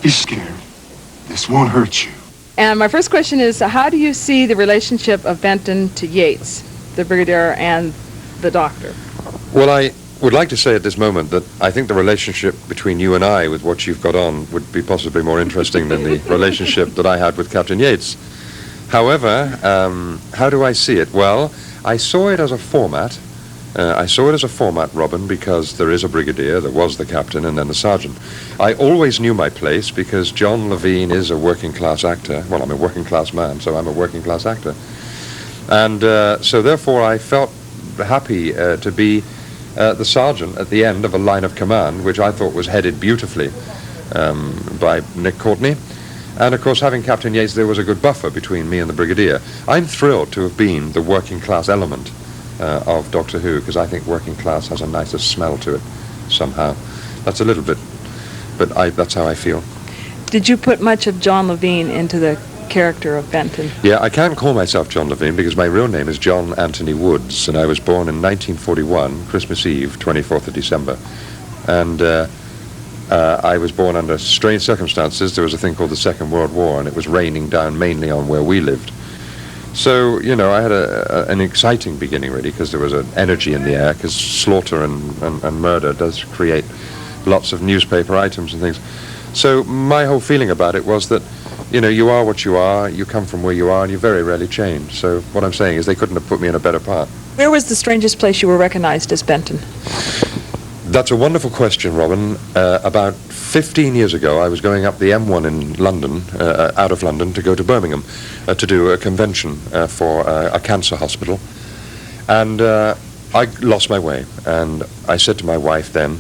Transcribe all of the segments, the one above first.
be scared. This won't hurt you. And my first question is, how do you see the relationship of Benton to Yates, the brigadier and the doctor? Well, I would like to say at this moment that I think the relationship between you and I, with what you've got on, would be possibly more interesting than the relationship that I had with Captain Yates. However, how do I see it? Well, I saw it as a format. Robin, because there is a brigadier, there was the captain, and then the sergeant. I always knew my place because John Levine is a working-class actor. Well, I'm a working-class man, so I'm a working-class actor. And so therefore I felt happy to be the sergeant at the end of a line of command, which I thought was headed beautifully by Nick Courtney. And, of course, having Captain Yates, there was a good buffer between me and the brigadier. I'm thrilled to have been the working-class element of Doctor Who, because I think working class has a nicer smell to it somehow. That's a little bit, but that's how I feel. Did you put much of John Levine into the character of Benton? Yeah, I can't call myself John Levine because my real name is John Anthony Woods, and I was born in 1941, Christmas Eve, 24th of December. And I was born under strange circumstances. There was a thing called the Second World War, and it was raining down mainly on where we lived. So, you know, I had an exciting beginning, really, because there was an energy in the air, because slaughter and murder does create lots of newspaper items and things. So my whole feeling about it was that, you know, you are what you are, you come from where you are, and you very rarely change. So what I'm saying is they couldn't have put me in a better part. Where was the strangest place you were recognized as Benton? That's a wonderful question, Robin. About 15 years ago, I was going up the M1 in London, out of London, to go to Birmingham to do a convention for a cancer hospital. And I lost my way. And I said to my wife then,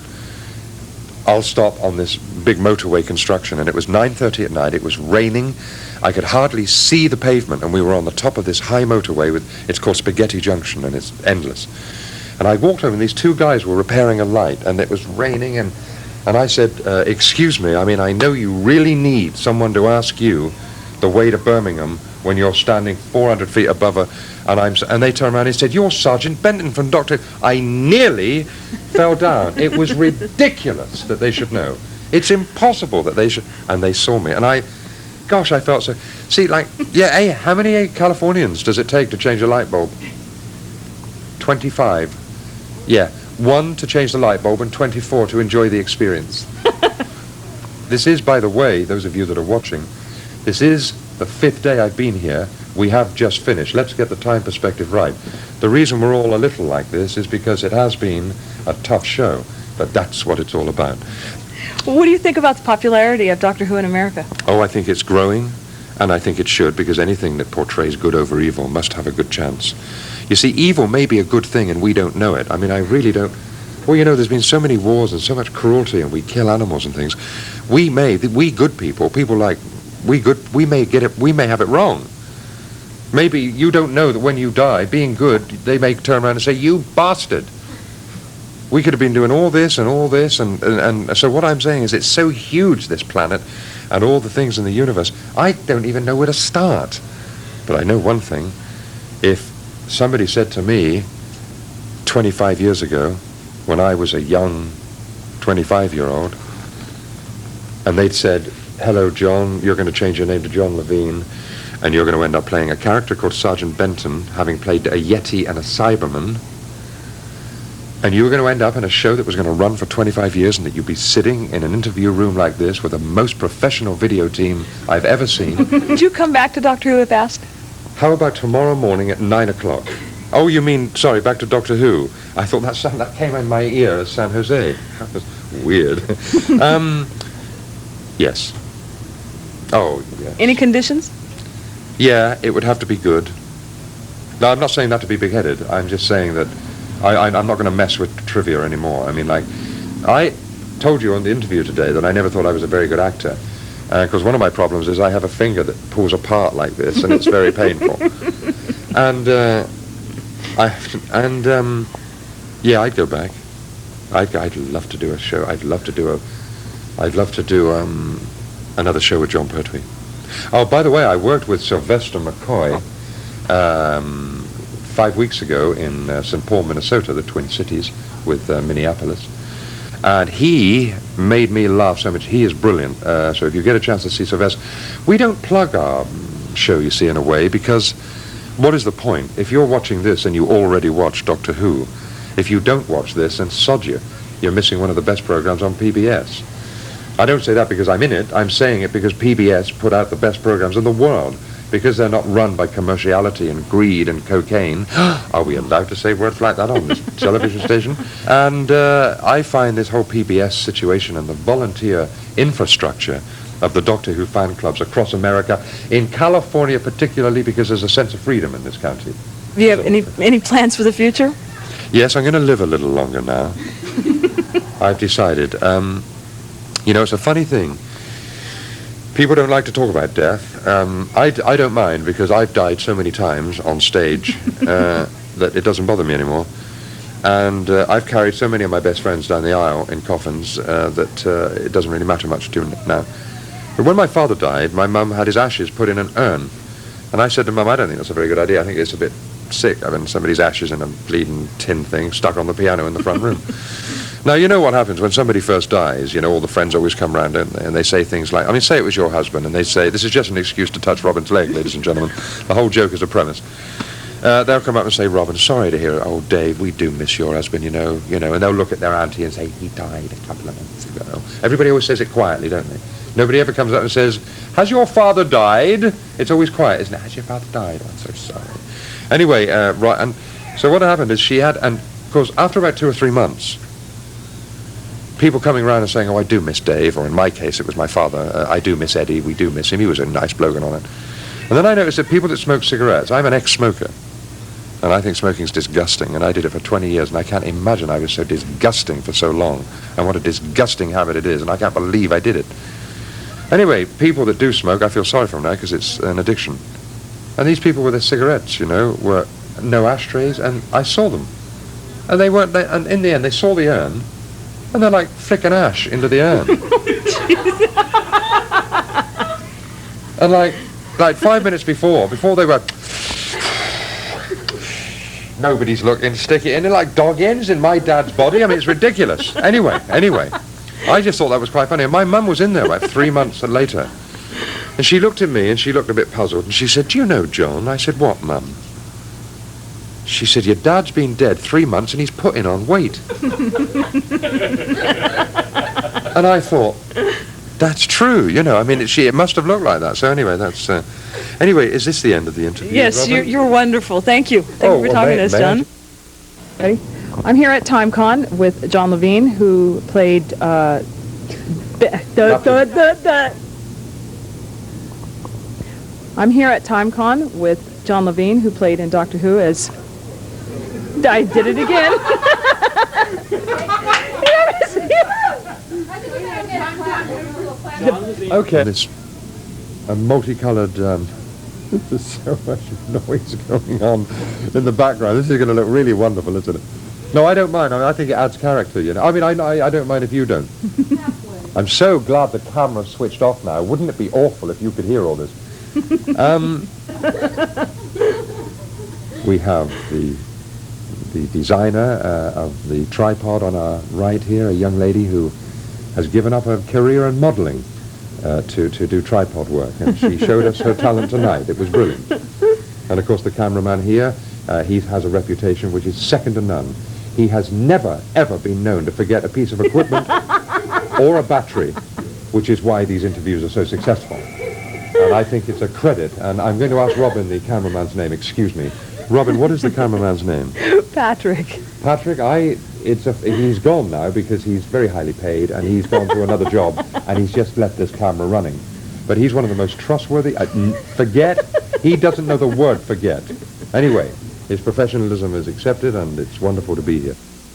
I'll stop on this big motorway construction. And it was 9:30 at night. It was raining. I could hardly see the pavement. And we were on the top of this high motorway. It's called Spaghetti Junction, and it's endless. And I walked over, and these two guys were repairing a light, and it was raining, and I said, excuse me, I mean, I know you really need someone to ask you the way to Birmingham when you're standing 400 feet above and they turned around and said, you're Sergeant Benton from Doctor... I nearly fell down. It was ridiculous that they should know. It's impossible that they should... And they saw me, and I felt so... See, like, yeah, hey, how many Californians does it take to change a light bulb? 25. Yeah, 1 to change the light bulb and 24 to enjoy the experience. This is, by the way, those of you that are watching, this is the 5th day I've been here. We have just finished. Let's get the time perspective right. The reason we're all a little like this is because it has been a tough show, but that's what it's all about. Well, what do you think about the popularity of Doctor Who in America? Oh, I think it's growing, and I think it should, because anything that portrays good over evil must have a good chance. You see, evil may be a good thing and we don't know it. I mean, I really don't... Well, you know, there's been so many wars and so much cruelty, and we kill animals and things. We good people like... we may get it, we may have it wrong. Maybe you don't know that when you die, being good, they may turn around and say, you bastard. We could have been doing all this, and so what I'm saying is it's so huge, this planet, and all the things in the universe, I don't even know where to start. But I know one thing. If somebody said to me 25 years ago, when I was a young 25-year-old, and they'd said, hello, John, you're going to change your name to John Levine, and you're going to end up playing a character called Sergeant Benton, having played a Yeti and a Cyberman, and you were going to end up in a show that was going to run for 25 years, and that you'd be sitting in an interview room like this with the most professional video team I've ever seen. Would you come back to Doctor Who if asked? How about tomorrow morning at 9 o'clock? Oh, you mean, sorry, back to Doctor Who. I thought that came in my ear as San Jose. That was weird. Yes. Oh, yes. Any conditions? Yeah, it would have to be good. No, I'm not saying that to be big-headed. I'm just saying that I'm not going to mess with trivia anymore. I mean, like, I told you on the interview today that I never thought I was a very good actor. Because one of my problems is I have a finger that pulls apart like this, and it's very painful. And yeah, I'd go back. I'd love to do a show. I'd love to do another show with John Pertwee. Oh, by the way, I worked with Sylvester McCoy 5 weeks ago in St. Paul, Minnesota, the Twin Cities, with Minneapolis. And he made me laugh so much. He is brilliant. So if you get a chance to see Sylvester, we don't plug our show, you see, in a way, because what is the point? If you're watching this and you already watch Doctor Who, if you don't watch this, then sod you. You're missing one of the best programs on PBS. I don't say that because I'm in it. I'm saying it because PBS put out the best programs in the world, because they're not run by commerciality and greed and cocaine. Are we allowed to say words like that on this television station? And I find this whole PBS situation and the volunteer infrastructure of the Doctor Who fan clubs across America, in California particularly, because there's a sense of freedom in this county. Do you have any plans for the future? Yes, I'm going to live a little longer now. I've decided. You know, it's a funny thing. People don't like to talk about death. I don't mind, because I've died so many times on stage that it doesn't bother me anymore. And I've carried so many of my best friends down the aisle in coffins that it doesn't really matter much to me now. But when my father died, my mum had his ashes put in an urn. And I said to Mum, I don't think that's a very good idea. I think it's a bit sick having somebody's ashes in a bleeding tin thing stuck on the piano in the front room. Now, you know what happens when somebody first dies. You know, all the friends always come round, don't they? And they say things like, I mean, say it was your husband, and they say, this is just an excuse to touch Robin's leg, ladies and gentlemen. The whole joke is a premise. They'll come up and say, Robin, sorry to hear it. Oh, Dave, we do miss your husband, you know, and they'll look at their auntie and say, he died a couple of months ago. Everybody always says it quietly, don't they? Nobody ever comes up and says, has your father died? It's always quiet, isn't it? Has your father died? Oh, I'm so sorry. Anyway, right, and so what happened is she had, and of course, after about 2 or 3 months, people coming around and saying, oh, I do miss Dave, or in my case, it was my father, I do miss Eddie, we do miss him, he was a nice bloke and all that. And then I noticed that people that smoke cigarettes, I'm an ex-smoker, and I think smoking's disgusting, and I did it for 20 years, and I can't imagine I was so disgusting for so long, and what a disgusting habit it is, and I can't believe I did it. Anyway, people that do smoke, I feel sorry for them now, because it's an addiction. And these people with their cigarettes, you know, were no ashtrays, and I saw them. And they weren't, and in the end, they saw the urn, and they're like flicking ash into the urn. And like 5 minutes before they were, nobody's looking, stick it in, they're like dog ends in my dad's body. I mean, it's ridiculous. Anyway, I just thought that was quite funny. And my mum was in there about 3 months later. And she looked at me, and she looked a bit puzzled, and she said, do you know, John? I said, what, Mum? She said, your dad's been dead 3 months, and he's putting on weight. And I thought, that's true, you know. I mean, it must have looked like that. So anyway, that's... Anyway, is this the end of the interview? Yes, you're wonderful. Thank you. Thank you for talking to us, John. Ready? I'm here at Timecon with John Levine, who played... I'm here at Timecon with John Levine, who played in Doctor Who as... I did it again. Okay. This multicolored... there's so much noise going on in the background. This is going to look really wonderful, isn't it? No, I don't mind. I think it adds character, you know. I mean, I don't mind if you don't. I'm so glad the camera's switched off now. Wouldn't it be awful if you could hear all this? We have the designer of the tripod on our right here, a young lady who has given up her career in modeling to do tripod work, and she showed us her talent tonight. It was brilliant. And of course the cameraman here, he has a reputation which is second to none. He has never, ever been known to forget a piece of equipment or a battery, which is why these interviews are so successful. And I think it's a credit, and I'm going to ask Robin the cameraman's name. Excuse me. Robin, what is the cameraman's name? Patrick. Patrick, he's gone now because he's very highly paid, and he's gone to another job, and he's just left this camera running. But he's one of the most trustworthy... forget? He doesn't know the word forget. Anyway, his professionalism is accepted, and it's wonderful to be here.